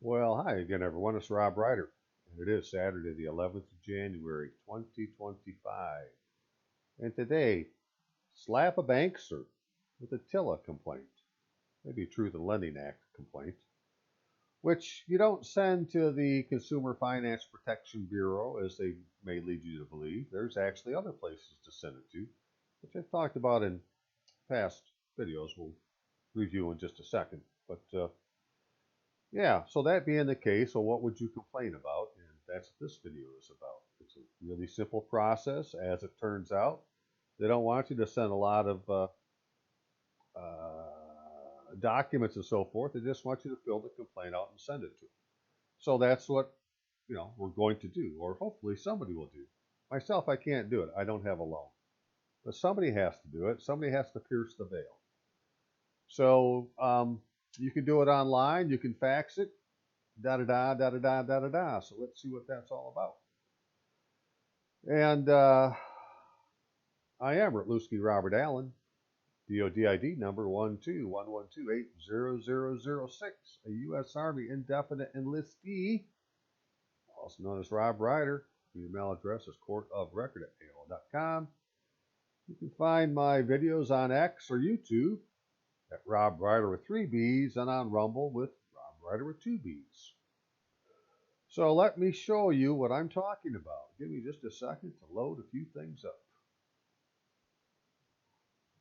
Well, hi again, everyone. It's Rob Ryder, and it is Saturday, the 11th of January, 2025. And today, slap a bankster with a TILA complaint, maybe a Truth in Lending Act complaint, which you don't send to the Consumer Finance Protection Bureau, as they may lead you to believe. There's actually other places to send it to, which I've talked about in past videos. We'll review in just a second. But yeah, so that being the case, so what would you complain about? And that's what this video is about. It's a really simple process, as it turns out. They don't want you to send a lot of documents and so forth. They just want you to fill the complaint out and send it to them. So that's what we're going to do, or hopefully somebody will do. Myself, I can't do it. I don't have a loan, but somebody has to do it. Somebody has to pierce the veil. So you can do it online. You can fax it. Da da da da da da da da da. So let's see what that's all about. And I am Rutluski Robert Allen, DOD ID number 12112800006, a U.S. Army indefinite enlistee, also known as Rob Ryder. Email address is courtofrecord@aol.com. You can find my videos on X or YouTube at Rob Ryder with 3 B's and on Rumble with Rob Ryder with 2 B's. So let me show you what I'm talking about. Give me just a second to load a few things up.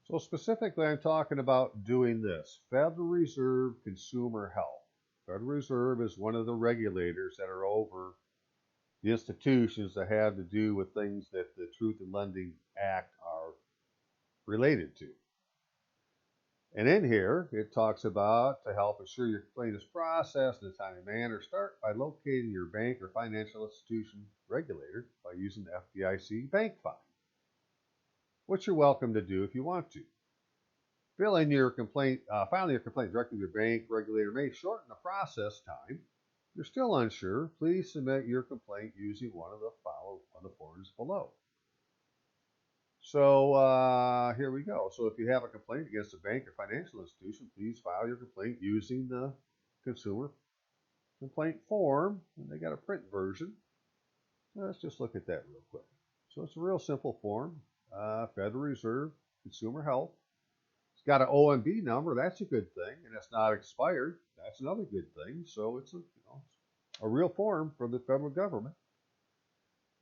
So specifically, I'm talking about doing this. Federal Reserve Consumer Health. Federal Reserve is one of the regulators that are over the institutions that have to do with things that the Truth in Lending Act are related to. And in here, it talks about to help ensure your complaint is processed in a timely manner, start by locating your bank or financial institution regulator by using the FDIC bank fine, which you're welcome to do if you want to. Filing your complaint directly to your bank regulator may shorten the process time. If you're still unsure, please submit your complaint using one of the forms below. So here we go. So if you have a complaint against a bank or financial institution, please file your complaint using the consumer complaint form. And they got a print version. Let's just look at that real quick. So it's a real simple form. Federal Reserve Consumer Health. It's got an OMB number. That's a good thing. And it's not expired. That's another good thing. So it's a real form for the federal government.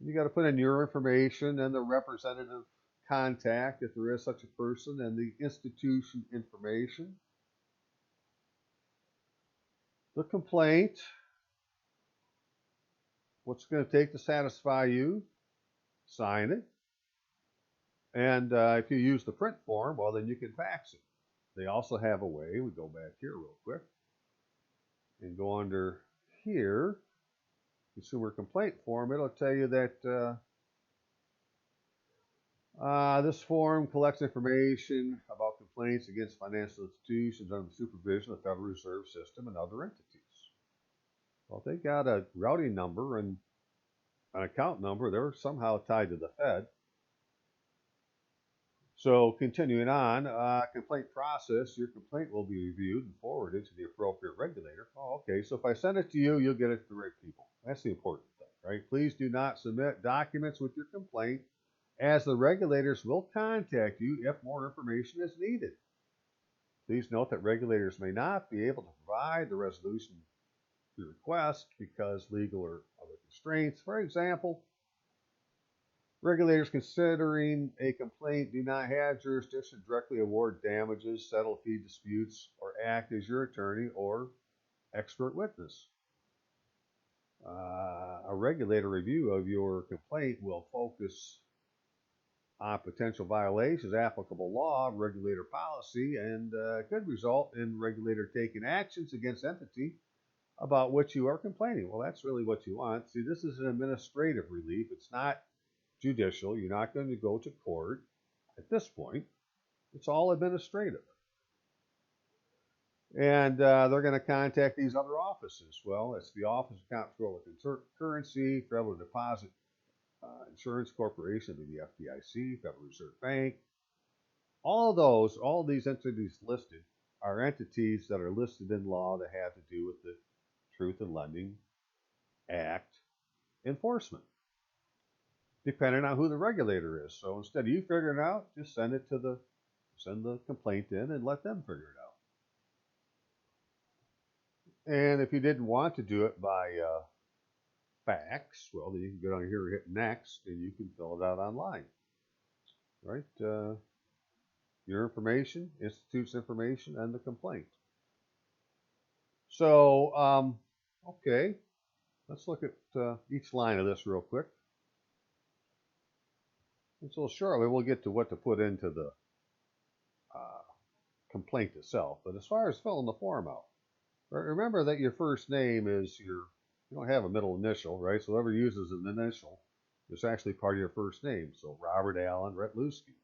You got to put in your information and the representative contact, if there is such a person, and the institution information. The complaint, what's going to take to satisfy you, sign it. And if you use the print form, well, then you can fax it. They also have a way, we go back here real quick, and go under here, consumer complaint form. It'll tell you that this form collects information about complaints against financial institutions under the supervision of the Federal Reserve System and other entities. Well, if they got a routing number and an account number, they're somehow tied to the Fed. So continuing on, complaint process, your complaint will be reviewed and forwarded to the appropriate regulator. Oh, okay, so if I send it to you, you'll get it to the right people. That's the important thing, right? Please do not submit documents with your complaint, as the regulators will contact you if more information is needed. Please note that regulators may not be able to provide the resolution to your request because legal or other constraints. For example, regulators considering a complaint do not have jurisdiction to directly award damages, settle fee disputes, or act as your attorney or expert witness. A regulator review of your complaint will focus on potential violations, applicable law, regulator policy, and could result in regulator taking actions against entity about which you are complaining. Well, that's really what you want. See, this is an administrative relief. It's not judicial. You're not going to go to court at this point. It's all administrative. And they're going to contact these other offices. Well, it's the Office of Comptroller of Currency, Federal Deposit Insurance Corporation, the FDIC, Federal Reserve Bank. All these entities listed are entities that are listed in law that have to do with the Truth in Lending Act enforcement, depending on who the regulator is. So instead of you figuring it out, just send the complaint in and let them figure it out. And if you didn't want to do it by fax, well, then you can go down here and hit next, and you can fill it out online. Right? Your information, institute's information, and the complaint. So, okay, let's look at each line of this real quick. And so shortly we'll get to what to put into the complaint itself. But as far as filling the form out, remember that your first name is you don't have a middle initial, right? So whoever uses an initial is actually part of your first name. So Robert Allen Retluski.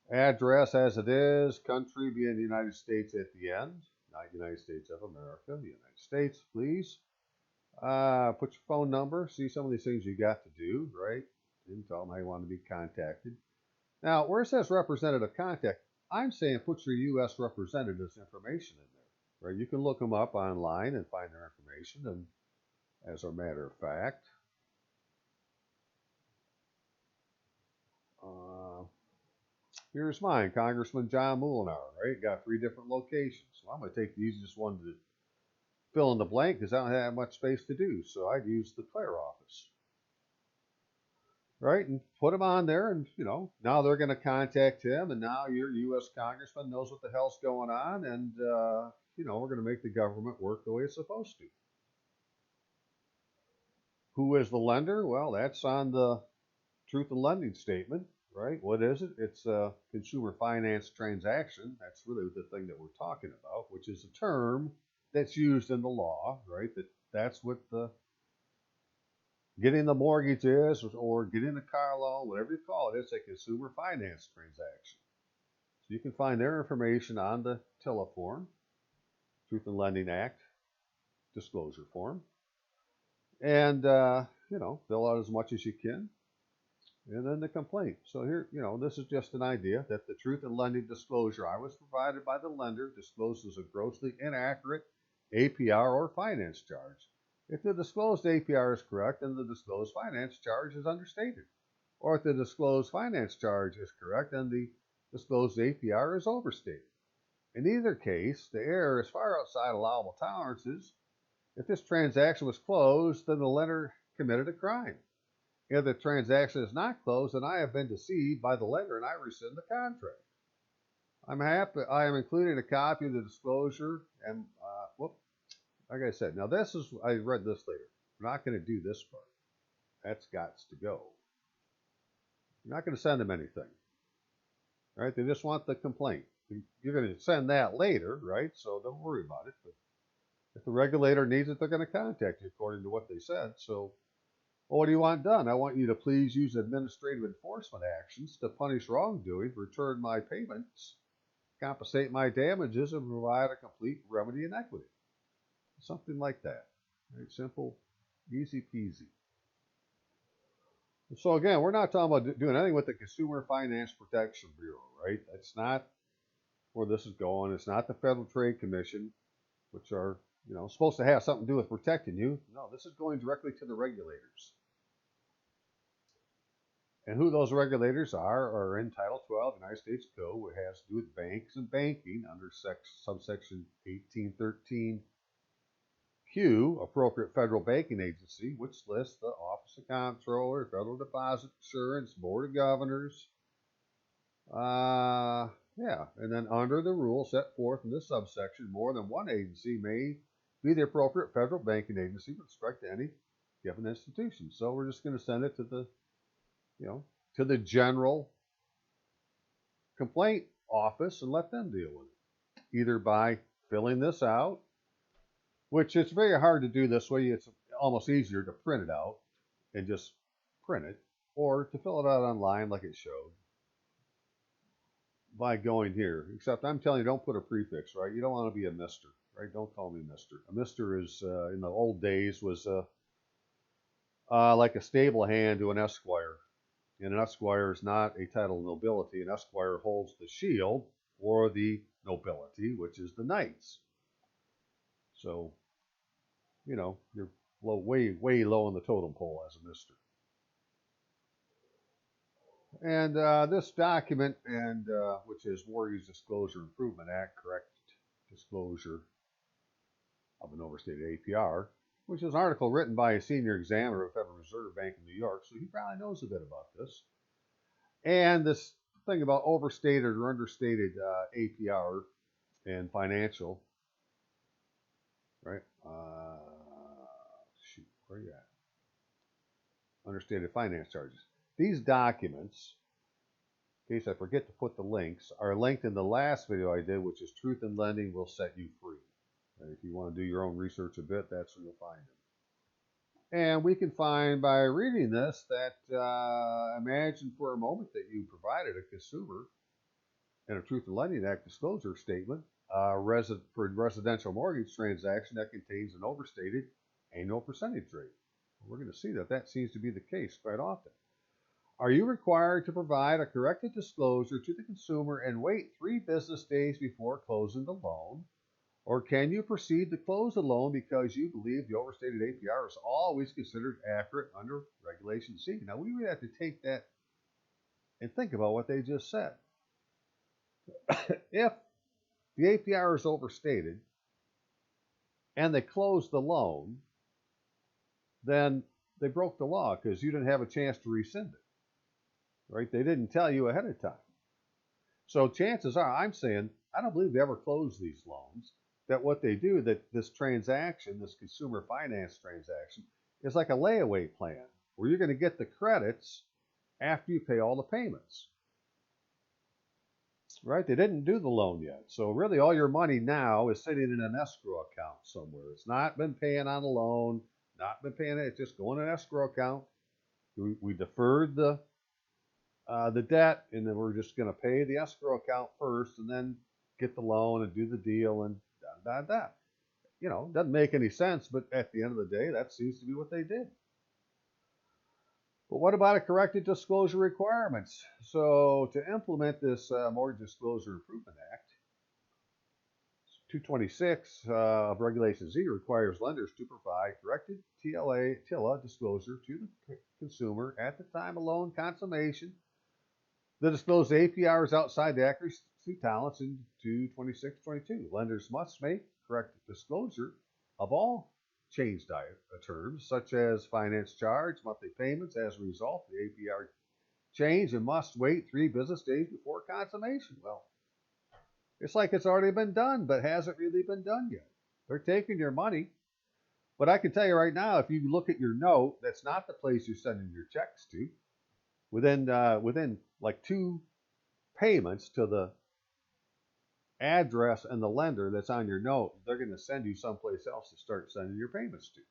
Address as it is, country being the United States at the end, not United States of America, the United States, please. Put your phone number, see some of these things you got to do, right? And tell them how you want to be contacted. Now, where it says representative contact, I'm saying put your U.S. representative's information in there, right? You can look them up online and find their information, and as a matter of fact, here's mine, Congressman John Muhlenar, right? Got 3 different locations. So I'm going to take the easiest one to fill in the blank because I don't have much space to do. So I'd use the Clare office, right? And put them on there, and now they're going to contact him, and now your U.S. Congressman knows what the hell's going on, and we're going to make the government work the way it's supposed to. Who is the lender? Well, that's on the Truth in Lending statement. Right? What is it? It's a consumer finance transaction. That's really the thing that we're talking about, which is a term that's used in the law, right? That's what the getting the mortgage is, or getting a car loan, whatever you call it. It's a consumer finance transaction. So you can find their information on the TILA form, Truth in Lending Act disclosure form, and fill out as much as you can. And then the complaint. So here, this is just an idea that the truth in lending disclosure I was provided by the lender discloses a grossly inaccurate APR or finance charge. If the disclosed APR is correct, then the disclosed finance charge is understated. Or if the disclosed finance charge is correct, then the disclosed APR is overstated. In either case, the error is far outside allowable tolerances. If this transaction was closed, then the lender committed a crime. If the transaction is not closed, then I have been deceived by the lender and I rescind the contract. I am including a copy of the disclosure and, like I said, now I read this later. We're not going to do this part. That's got to go. You're not going to send them anything. Right? They just want the complaint. You're going to send that later, right? So don't worry about it. But if the regulator needs it, they're going to contact you according to what they said. So, well, what do you want done? I want you to please use administrative enforcement actions to punish wrongdoing, return my payments, compensate my damages, and provide a complete remedy in equity. Something like that. Very simple, easy peasy. So again, we're not talking about doing anything with the Consumer Finance Protection Bureau, right? That's not where this is going. It's not the Federal Trade Commission, which are supposed to have something to do with protecting you. No, this is going directly to the regulators. And who those regulators are in Title 12 of the United States Code, which has to do with banks and banking under subsection 1813Q, appropriate federal banking agency, which lists the Office of Comptroller, Federal Deposit Insurance, Board of Governors. And then under the rules set forth in this subsection, more than one agency may be the appropriate federal banking agency with respect to any given institution. So we're just going to send it to the general complaint office and let them deal with it, either by filling this out, which it's very hard to do this way. It's almost easier to print it out and just print it, or to fill it out online like it showed by going here. Except I'm telling you, don't put a prefix, right? You don't want to be a Mr., right? Don't call me Mr. A Mr. is, in the old days, was like a stable hand to an esquire. And an esquire is not a title of nobility. An esquire holds the shield or the nobility, which is the knights. So you're way low on the totem pole as a mister. And this document, which is Mortgage Disclosure Improvement Act, correct disclosure of an overstated APR, which is an article written by a senior examiner of Federal Reserve Bank of New York, so he probably knows a bit about this. And this thing about overstated or understated APR and financial, right? Where are you at? Understated finance charges. These documents, in case I forget to put the links, are linked in the last video I did, which is Truth in Lending Will Set You Free. And if you want to do your own research a bit, that's where you'll find them. And we can find by reading this that imagine for a moment that you provided a consumer in a Truth in Lending Act disclosure statement for a residential mortgage transaction that contains an overstated annual percentage rate. We're going to see that seems to be the case quite often. Are you required to provide a corrected disclosure to the consumer and wait 3 business days before closing the loan? Or can you proceed to close the loan because you believe the overstated APR is always considered accurate under Regulation C? Now, we would have to take that and think about what they just said. If the APR is overstated and they close the loan, then they broke the law because you didn't have a chance to rescind it. Right? They didn't tell you ahead of time. So chances are, I'm saying, I don't believe they ever close these loans. That what they do, that this transaction, this consumer finance transaction, is like a layaway plan where you're going to get the credits after you pay all the payments. Right? They didn't do the loan yet. So really all your money now is sitting in an escrow account somewhere. It's not been paying on a loan, not been paying it. It's just going in an escrow account. We deferred the debt, and then we're just going to pay the escrow account first and then get the loan and do the deal and da. Doesn't make any sense, but at the end of the day, that seems to be what they did. But what about a corrected disclosure requirements? So to implement this Mortgage Disclosure Improvement Act, 226 of Regulation Z requires lenders to provide corrected TILA disclosure to the consumer at the time of loan consummation. The disclosed APR is outside the accuracy tolerance in 226.22. Lenders must make correct disclosure of all changed terms, such as finance charge, monthly payments as a result of the APR change, and must wait 3 business days before consummation. Well, it's like it's already been done, but hasn't really been done yet. They're taking your money. But I can tell you right now, if you look at your note, that's not the place you're sending your checks to. Within like 2 payments to the address and the lender that's on your note, they're going to send you someplace else to start sending your payments to.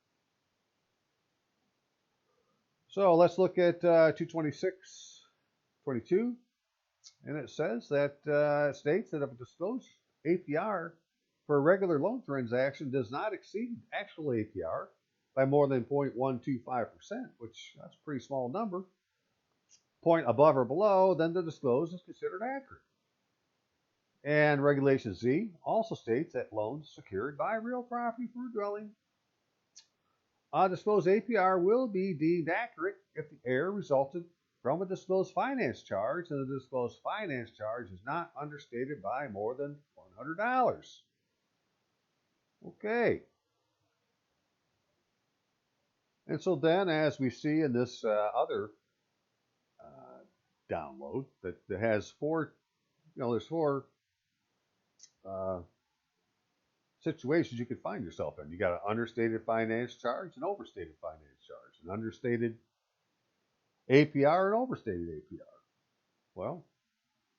So let's look at 226.22, and it says that it states that if a disclosed APR for a regular loan transaction does not exceed actual APR by more than 0.125%, which that's a pretty small number, point above or below, then the disclosed is considered accurate. And Regulation Z also states that loans secured by real property for a dwelling, disclosed APR will be deemed accurate if the error resulted from a disclosed finance charge, and the disclosed finance charge is not understated by more than $100. Okay. And so then, as we see in this other download, that has 4, there's 4 situations you could find yourself in. You got an understated finance charge, an overstated finance charge, an understated APR, and overstated APR. Well,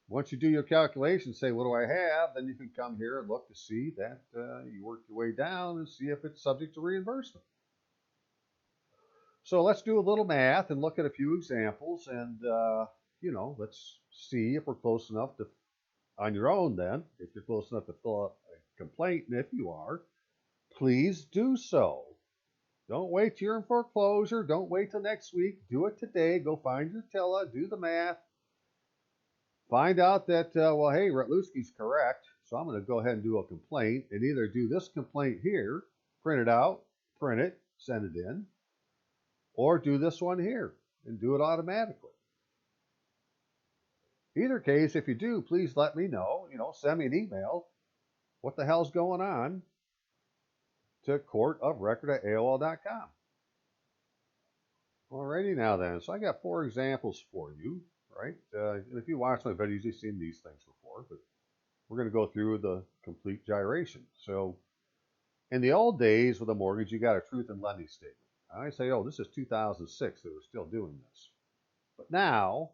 once you do your calculation, say, what do I have? Then you can come here and look to see that you work your way down and see if it's subject to reimbursement. So let's do a little math and look at a few examples, and let's see if we're close enough to, on your own then, if you're close enough to fill out a complaint, and if you are, please do so. Don't wait till you're in foreclosure. Don't wait till next week. Do it today. Go find your TILA, do the math, find out that, hey, Retluski's correct, so I'm going to go ahead and do a complaint, and either do this complaint here, print it out, print it, send it in, or do this one here and do it automatically. Either case, if you do, please let me know. Send me an email. What the hell's going on? To courtofrecord@AOL.com. Alrighty now then. So I got 4 examples for you, right? And if you watch my videos, you've seen these things before, but we're going to go through the complete gyration. So in the old days with a mortgage, you got a truth in lending statement. I say, oh, this is 2006. They were still doing this. But now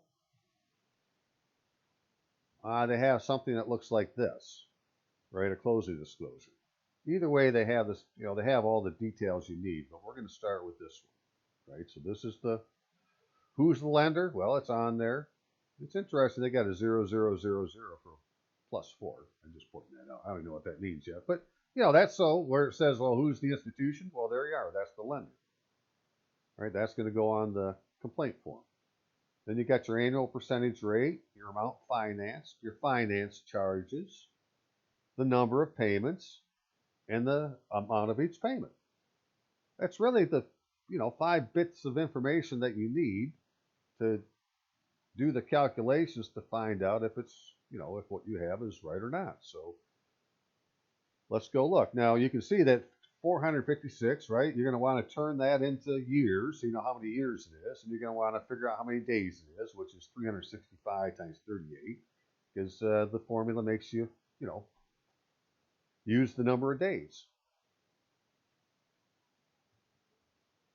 they have something that looks like this, right? A closing disclosure. Either way, they have this, they have all the details you need, but we're going to start with this one, right? So this is who's the lender? Well, it's on there. It's interesting. They got a 0000 for +4. I'm just pointing that out. I don't know what that means yet, but that's so where it says, well, who's the institution? Well, there you are. That's the lender, right? That's going to go on the complaint form. Then you got your annual percentage rate, your amount financed, your finance charges, the number of payments, and the amount of each payment. That's really the 5 bits of information that you need to do the calculations to find out if it's if what you have is right or not. So let's go look. Now you can see that 456, right? You're going to want to turn that into years, so you know how many years it is, and you're going to want to figure out how many days it is, which is 365 times 38, because the formula makes you use the number of days.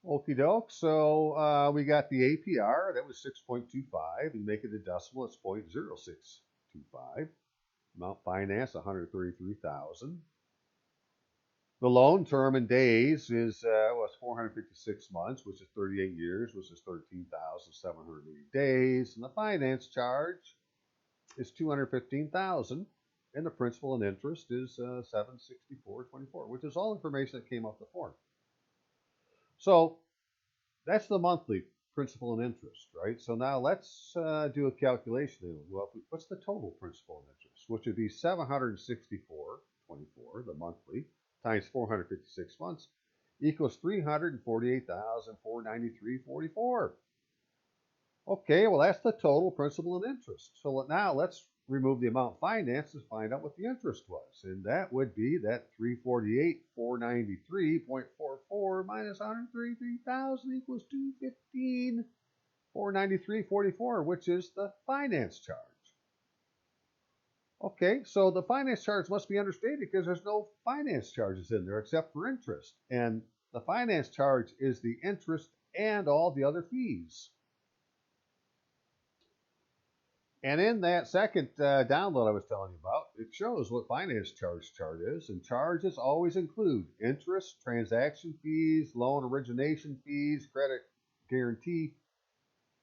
Okie doke. So we got the APR. That was 6.25. You make it a decimal. It's 0.0625. Amount finance 133,000. The loan term in days was 456 months, which is 38 years, which is 13,780 days, and the finance charge is 215,000. And the principal and interest is 764.24, which is all information that came off the form. So that's the monthly principal and interest, right? So now let's do a calculation. Well, what's the total principal and interest, which would be 764.24, the monthly, times 456 months, equals 348,493.44. Okay, well that's the total principal and interest. So now let's remove the amount financed to find out what the interest was. And that would be that 348,493.44 minus 133,000 equals 215,493.44, which is the finance charge. Okay, so the finance charge must be understated because there's no finance charges in there except for interest. And the finance charge is the interest and all the other fees. And in that second download I was telling you about, it shows what finance charge chart is. And charges always include interest, transaction fees, loan origination fees, credit guarantee,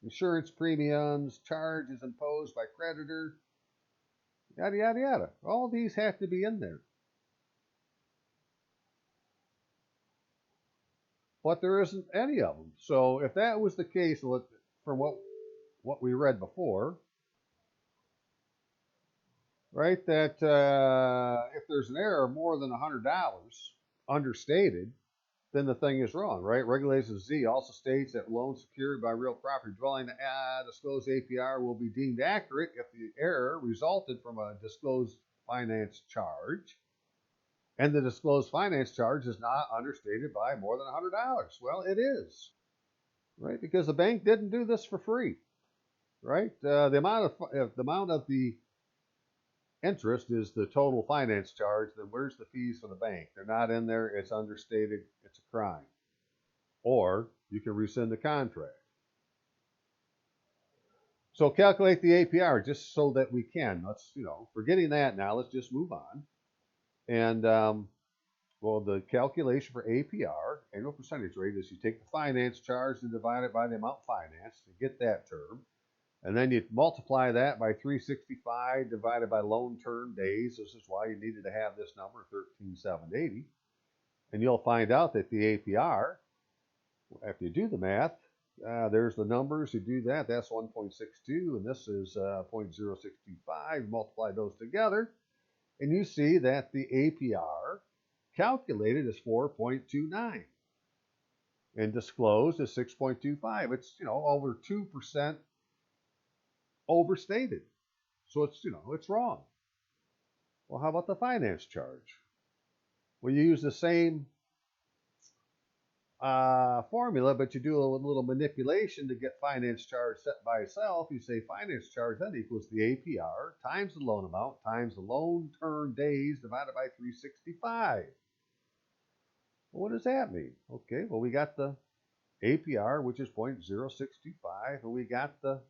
insurance premiums, charges imposed by creditor, yada, yada, yada. All these have to be in there. But there isn't any of them. So if that was the case, from what we read before, right, that if there's an error more than $100 understated, then the thing is wrong, right? Regulations Z also states that loans secured by real property dwelling disclosed APR will be deemed accurate if the error resulted from a disclosed finance charge, and the disclosed finance charge is not understated by more than $100. Well, it is, right? Because the bank didn't do this for free, right? The amount of the interest is the total finance charge. Then where's the fees for the bank? They're not in there. It's understated. It's a crime. Or you can rescind the contract. So calculate the APR just so that we can. Let's, forgetting that now, let's just move on. And, well, the calculation for APR, annual percentage rate, is you take the finance charge and divide it by the amount financed to get that term. And then you multiply that by 365 divided by loan term days. This is why you needed to have this number, 13,780. And you'll find out that the APR, after you do the math, there's the numbers. You do that. That's 1.62, and this is 0.0625. Multiply those together, and you see that the APR calculated is 4.29. and disclosed is 6.25. It's, over 2% overstated. So it's wrong. Well, how about the finance charge? Well, you use the same formula, but you do a little manipulation to get finance charge set by itself. You say finance charge then equals the APR times the loan amount times the loan term days divided by 365. Well, what does that mean? Okay, well, we got the APR, which is 0.0625, and we got the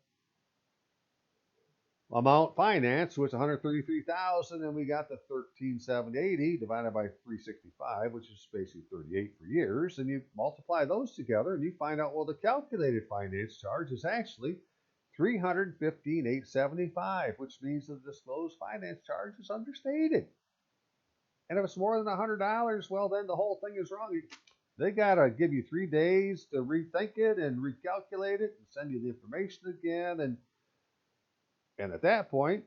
amount financed, which is 133,000, and we got the 13,780 divided by 365, which is basically 38 for years, and you multiply those together, and you find out, well, the calculated finance charge is actually 315,875, which means the disclosed finance charge is understated. And if it's more than $100, well, then the whole thing is wrong. They got to give you 3 days to rethink it and recalculate it and send you the information again. And at that point,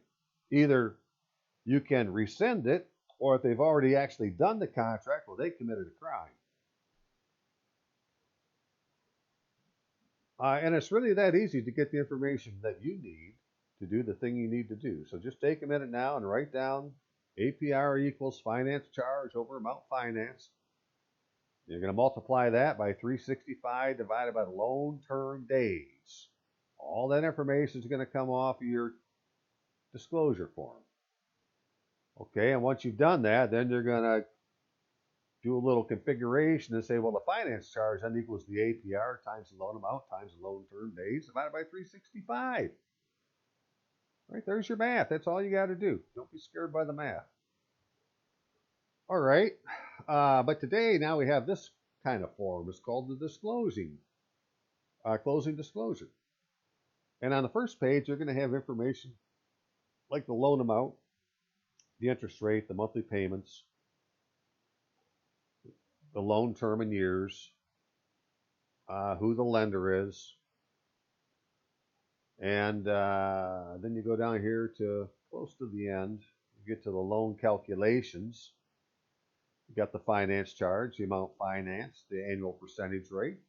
either you can rescind it, or if they've already actually done the contract, well, they committed a crime. And it's really that easy to get the information that you need to do the thing you need to do. So just take a minute now and write down APR equals finance charge over amount financed. You're going to multiply that by 365 divided by the loan term days. All that information is going to come off of your disclosure form. Okay, and once you've done that, then you're going to do a little configuration and say, well, the finance charge then equals the APR times the loan amount times the loan term days divided by 365. Right, there's your math. That's all you got to do. Don't be scared by the math. All right, but today now we have this kind of form. It's called the closing disclosure. And on the first page, you're going to have information like the loan amount, the interest rate, the monthly payments, the loan term in years, who the lender is, and then you go down here to close to the end. You get to the loan calculations. You got the finance charge, the amount financed, the annual percentage rate,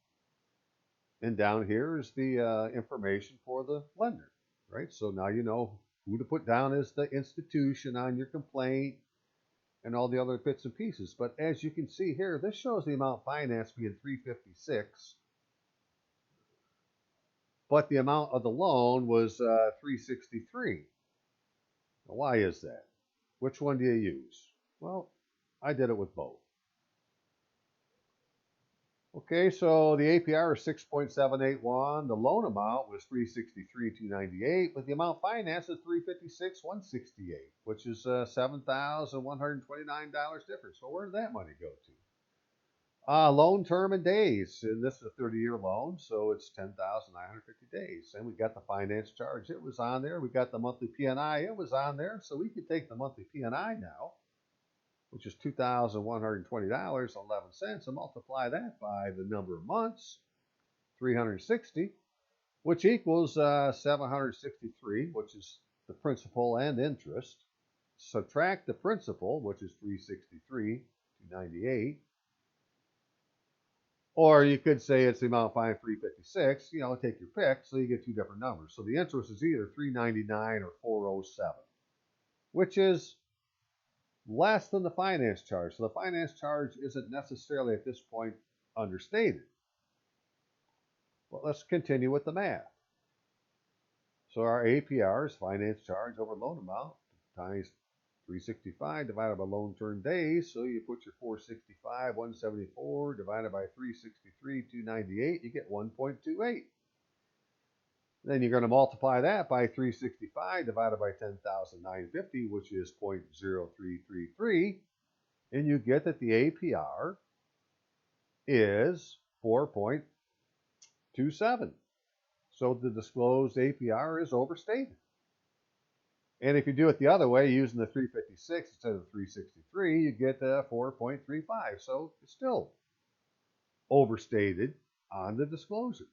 and down here is the information for the lender, right? So now you know who to put down as the institution on your complaint and all the other bits and pieces. But as you can see here, this shows the amount financed being 356, but the amount of the loan was 363. Now, why is that? Which one do you use? Well, I did it with both. Okay, so the APR is 6.781. The loan amount was 363,298, but the amount financed is 356,168, which is $7,129 difference. So where did that money go to? Loan term and days. And this is a 30-year loan, so it's 10,950 days. And we got the finance charge. It was on there. We got the monthly P&I. It was on there. So we could take the monthly P&I now, which is $2,120.11, and multiply that by the number of months, 360, which equals 763, which is the principal and interest. Subtract the principal, which is 363,298. Or you could say it's the amount fined 356, take your pick, so you get two different numbers. So the interest is either 399 or 407, which is less than the finance charge. So the finance charge isn't necessarily at this point understated. But let's continue with the math. So our APR is finance charge over loan amount times 365 divided by loan term days. So you put your 465, 174 divided by 363, 298, you get 1.28. Then you're going to multiply that by 365 divided by 10,950, which is 0.0333, and you get that the APR is 4.27. So the disclosed APR is overstated. And if you do it the other way, using the 356 instead of the 363, you get 4.35. So it's still overstated on the disclosure.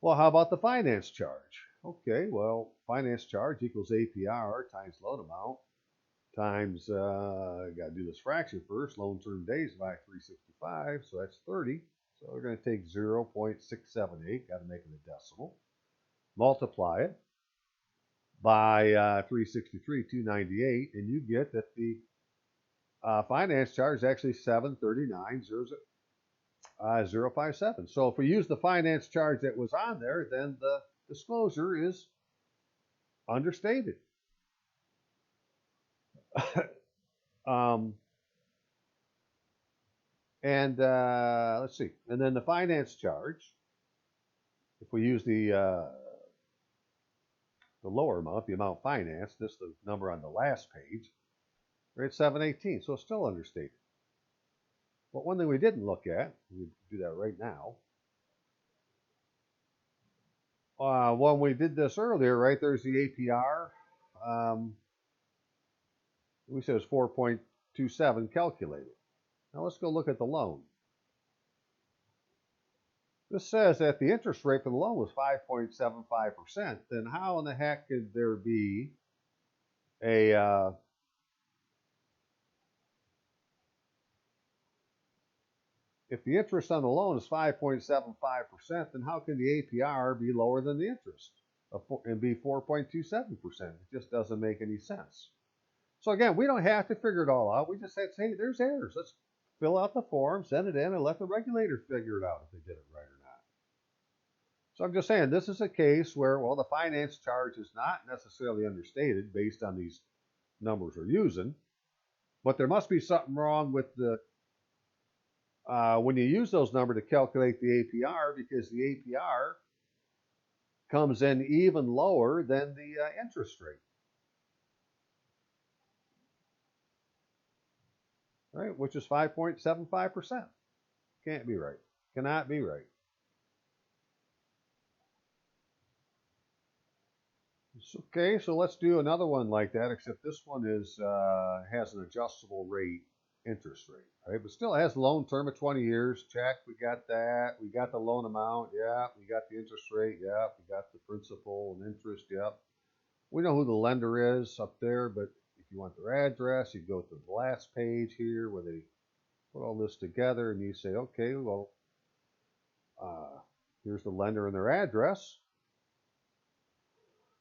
Well, how about the finance charge? Okay, well, finance charge equals APR times loan amount times, got to do this fraction first, loan term days by 365, so that's 30. So we're going to take 0.678, got to make it a decimal, multiply it by 363, 298, and you get that the finance charge is actually 739,057. So if we use the finance charge that was on there, then the disclosure is understated. Let's see, and then the finance charge, if we use the lower amount, the amount financed, this is the number on the last page, we're at 718, so it's still understated. But one thing we didn't look at, we do that right now. When we did this earlier, right, there's the APR. We said it was 4.27 calculated. Now let's go look at the loan. This says that the interest rate for the loan was 5.75%. Then how in the heck could there be a if the interest on the loan is 5.75%, then how can the APR be lower than the interest and be 4.27%? It just doesn't make any sense. So again, we don't have to figure it all out. We just say, hey, there's errors. Let's fill out the form, send it in, and let the regulator figure it out if they did it right or not. So I'm just saying, this is a case where, well, the finance charge is not necessarily understated based on these numbers we're using, but there must be something wrong with the when you use those numbers to calculate the APR, because the APR comes in even lower than the interest rate. Right, which is 5.75%. Can't be right. Cannot be right. Okay, so let's do another one like that, except this one is has an adjustable rate interest rate, right? But still has a loan term of 20 years. Check, we got that. We got the loan amount, yeah. We got the interest rate, yeah. We got the principal and interest, yep. We know who the lender is up there, but if you want their address, you go to the last page here where they put all this together, and you say, okay, well, here's the lender and their address.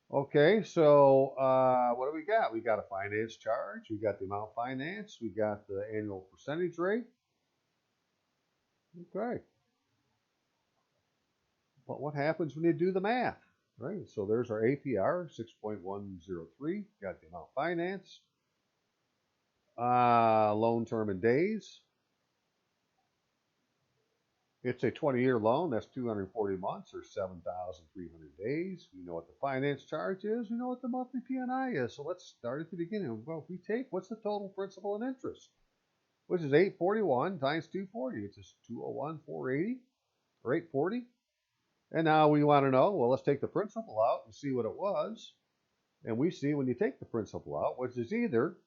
Okay, so what do we got? We got a finance charge, we got the amount financed, we got the annual percentage rate. Okay. But what happens when you do the math, right? So there's our APR, 6.103, got the amount financed. Loan term in days. It's a 20-year loan. That's 240 months or 7,300 days. We know what the finance charge is. We know what the monthly P&I is. So let's start at the beginning. Well, if we take, what's the total principal and interest? Which is 841 times 240. It's just 201,480 or 840. And now we want to know, well, let's take the principal out and see what it was. And we see when you take the principal out, which is either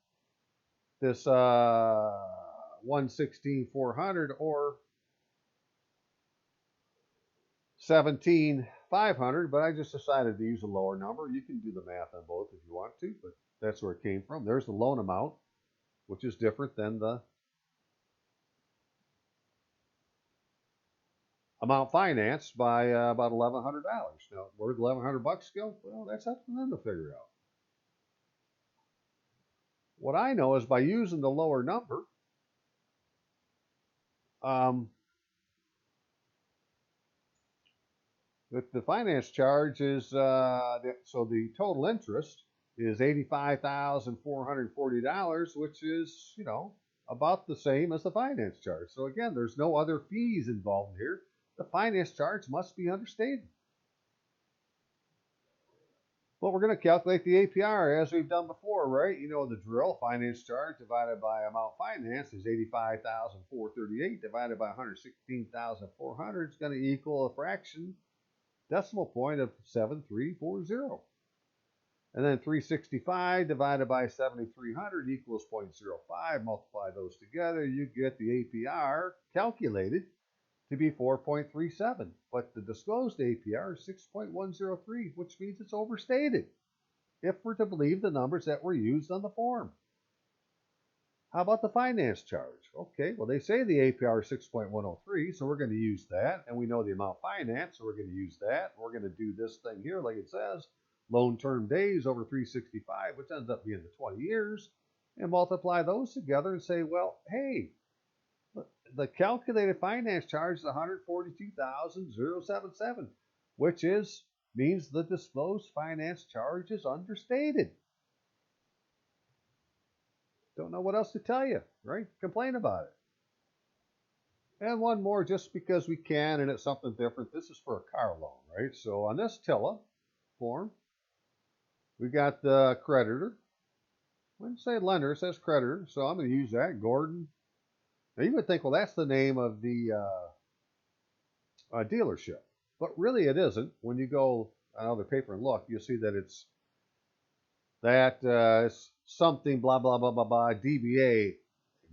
this 116,400 or 17,500, but I just decided to use a lower number. You can do the math on both if you want to, but that's where it came from. There's the loan amount, which is different than the amount financed by about $1,100. Now, where'd $1,100 go? Well, that's up to them to figure out. What I know is by using the lower number, the finance charge is, so the total interest is $85,440, which is, you know, about the same as the finance charge. So again, there's no other fees involved here. The finance charge must be understated. But we're going to calculate the APR as we've done before, right? You know the drill. Finance charge divided by amount financed is 85,438 divided by 116,400 is going to equal a fraction decimal point of 7340. And then 365 divided by 7,300 equals 0.05. Multiply those together, you get the APR calculated to be 4.37. But the disclosed APR is 6.103, which means it's overstated if we're to believe the numbers that were used on the form. How about the finance charge? Okay, well, they say the APR is 6.103, so we're going to use that. And we know the amount financed, so we're going to use that. We're going to do this thing here, like it says, loan term days over 365, which ends up being the 20 years, and multiply those together and say, well, hey, the calculated finance charge is 142,077, which means the disclosed finance charge is understated. Don't know what else to tell you, right? Complain about it. And one more, just because we can, and it's something different. This is for a car loan, right? So on this TILA form, we got the creditor. I wouldn't say lender, it says creditor, so I'm going to use that, Gordon. Now you would think, well, that's the name of the dealership, but really it isn't. When you go on other paper and look, you'll see that it's something blah blah blah blah blah DBA,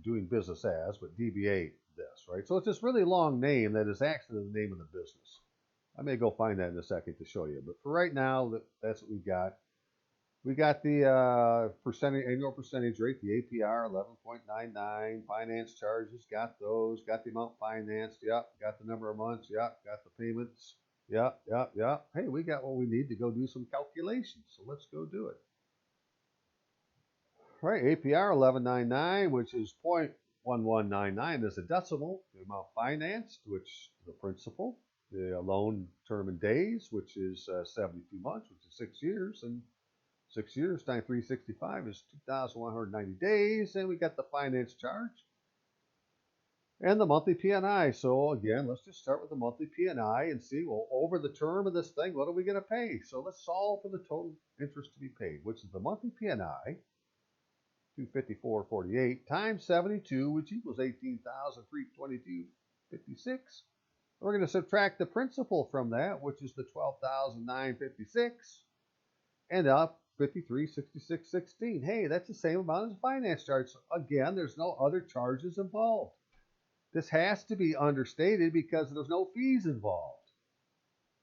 doing business as, but DBA this, right? So it's this really long name that is actually the name of the business. I may go find that in a second to show you, but for right now, that's what we've got. We got the annual percentage rate, the APR 11.99, finance charges, got those, got the amount financed, yep, got the number of months, yep, got the payments, yep. Hey, we got what we need to go do some calculations, so let's go do it. All right, APR 11.99, which is 0.1199 is a decimal, the amount financed, which the principal, the loan term in days, which is 72 months, which is 6 years, and 6 years times 365 is 2,190 days, and we got the finance charge and the monthly P&I. So again, let's just start with the monthly P&I and see, well, over the term of this thing, what are we going to pay? So let's solve for the total interest to be paid, which is the monthly P&I, 254.48 times 72, which equals 18,322.56. We're going to subtract the principal from that, which is the 12,956, and up 53.66.16. Hey, that's the same amount as the finance charge. So again, there's no other charges involved. This has to be understated because there's no fees involved.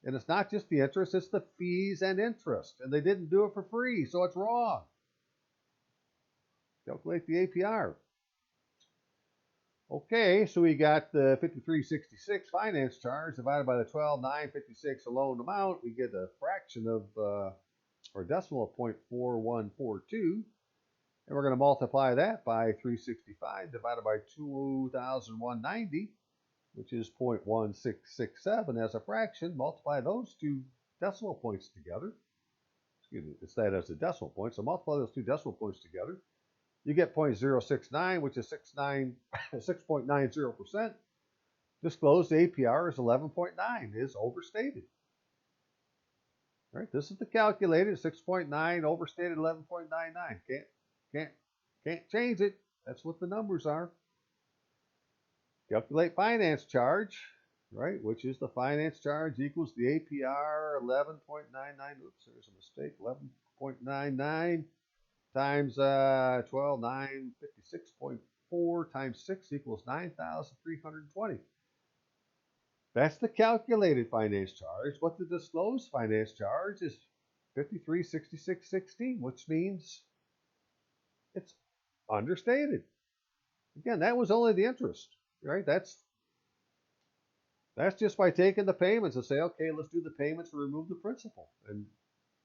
And it's not just the interest, it's the fees and interest. And they didn't do it for free, so it's wrong. Calculate the APR. Okay, so we got the 53.66 finance charge divided by the 12,956 loan amount. We get a fraction of or decimal of 0.4142, and we're going to multiply that by 365 divided by 2,190, which is 0.1667 as a fraction. Multiply those two decimal points together. Excuse me, it's that as a decimal point, so multiply those two decimal points together. You get 0.069, which is 6.90%. Disclosed APR is 11.9, is overstated. All right, this is the calculated 6.9, overstated 11.99. Can't change it. That's what the numbers are. Calculate finance charge, right, which is the finance charge equals the APR 11.99. Oops, there's a mistake. 11.99 times 12,956.4 times 6 equals 9,320. That's the calculated finance charge. What the disclosed finance charge is 53.66.16, which means it's understated. Again, that was only the interest, right? That's just by taking the payments and say, okay, let's do the payments and remove the principal. And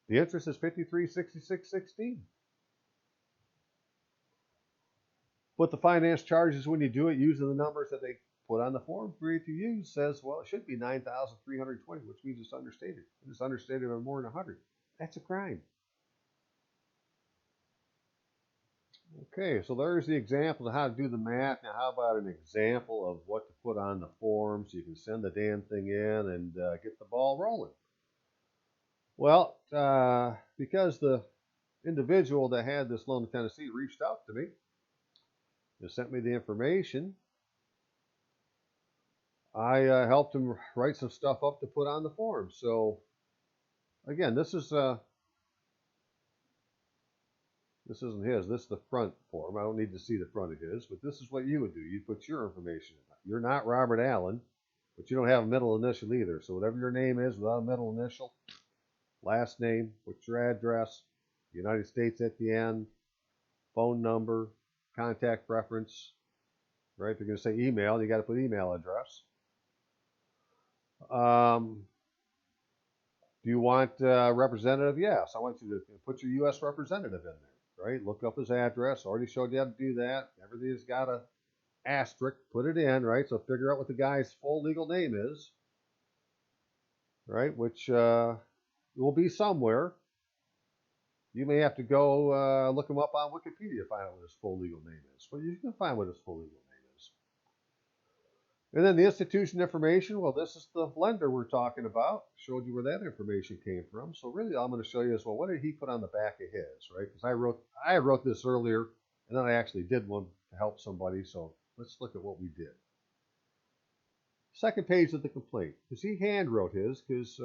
the interest is 53.66.16. But the finance charges, when you do it using the numbers that they put on the form for you to use, says, well, it should be 9,320, which means it's understated. It's understated by more than 100. That's a crime. Okay, so there's the example of how to do the math. Now, how about an example of what to put on the form so you can send the damn thing in and get the ball rolling? Well, because the individual that had this loan in Tennessee reached out to me, they sent me the information. I helped him write some stuff up to put on the form. So, again, this isn't his. This is the front form. I don't need to see the front of his, but this is what you would do. You put your information in. You're not Robert Allen, but you don't have a middle initial either. So whatever your name is without a middle initial, last name, put your address, United States at the end, phone number, contact preference, right? They're going to say email. You got to put email address. Do you want representative? Yes, I want you to put your U.S. representative in there, right? Look up his address. Already showed you how to do that. Everything's got a asterisk. Put it in, right? So figure out what the guy's full legal name is, right? Which will be somewhere. You may have to go look him up on Wikipedia to find out what his full legal name is. But you can find what his full legal name is. And then the institution information, well, this is the lender we're talking about. Showed you where that information came from. So really all I'm going to show you is, well, what did he put on the back of his, right? Because I wrote this earlier, and then I actually did one to help somebody. So let's look at what we did. Second page of the complaint, because he hand wrote his, because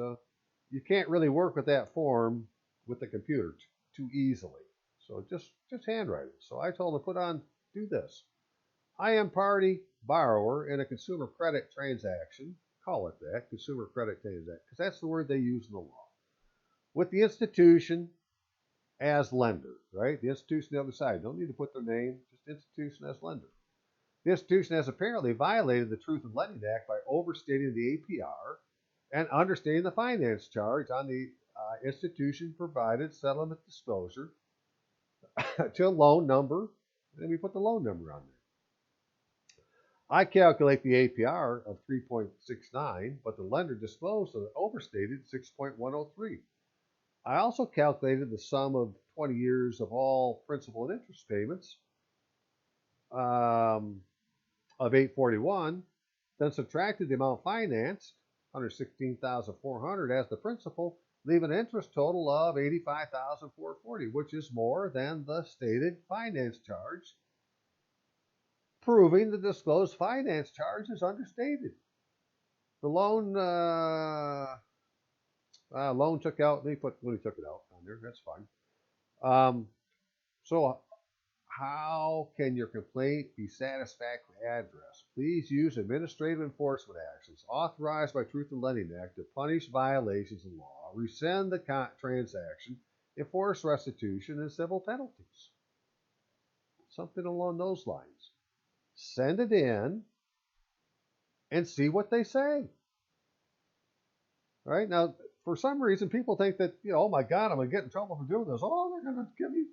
you can't really work with that form with the computer too easily. So just handwrite it. So I told him to do this. I am party borrower in a consumer credit transaction. Call it that, consumer credit transaction, because that's the word they use in the law. With the institution as lender, right? The institution on the other side. Don't need to put their name, just institution as lender. The institution has apparently violated the Truth in Lending Act by overstating the APR and understating the finance charge on the institution provided settlement disclosure to loan number, and we put the loan number on there. I calculate the APR of 3.69, but the lender disclosed an overstated 6.103. I also calculated the sum of 20 years of all principal and interest payments of 841, then subtracted the amount financed, 116,400 as the principal, leaving an interest total of 85,440, which is more than the stated finance charge, proving the disclosed finance charge is understated. The loan took out, when he took it out on there, that's fine. So how can your complaint be satisfactorily addressed? Please use administrative enforcement actions authorized by Truth in Lending Act to punish violations of law, rescind the transaction, enforce restitution, and civil penalties. Something along those lines. Send it in and see what they say. Right? Now, for some reason, people think that, oh my God, I'm going to get in trouble for doing this. Oh, they're going to give me.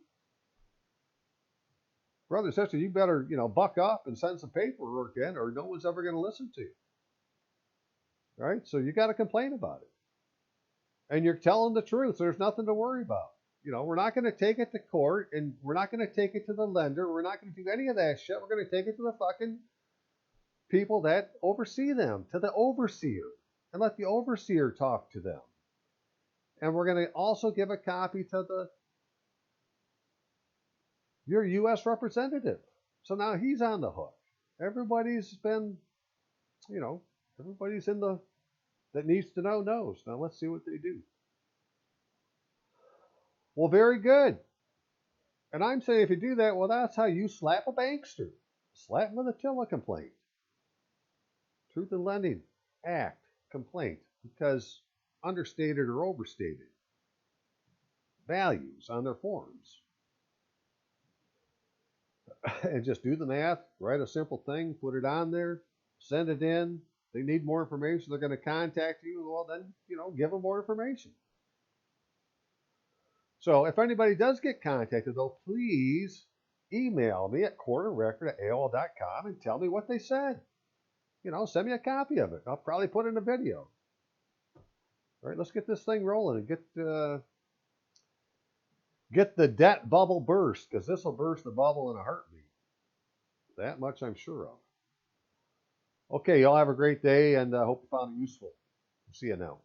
Brother, sister, you better, buck up and send some paperwork in, or no one's ever going to listen to you. Right? So you got to complain about it. And you're telling the truth. So there's nothing to worry about. We're not going to take it to court, and we're not going to take it to the lender. We're not going to do any of that shit. We're going to take it to the fucking people that oversee them, to the overseer, and let the overseer talk to them. And we're going to also give a copy to your U.S. representative. So now he's on the hook. Everybody's been, everybody's that needs to know knows. Now let's see what they do. Well, very good. And I'm saying if you do that, well, that's how you slap a bankster. Slap him with a TILA complaint. Truth in Lending Act complaint, because understated or overstated values on their forms. And just do the math, write a simple thing, put it on there, send it in. They need more information. They're going to contact you. Well, then, give them more information. So if anybody does get contacted, though, please email me at courtofrecord@AOL.com and tell me what they said. Send me a copy of it. I'll probably put it in a video. All right, let's get this thing rolling and get the debt bubble burst, because this will burst the bubble in a heartbeat. That much I'm sure of. Okay, y'all have a great day, and I hope you found it useful. See you now.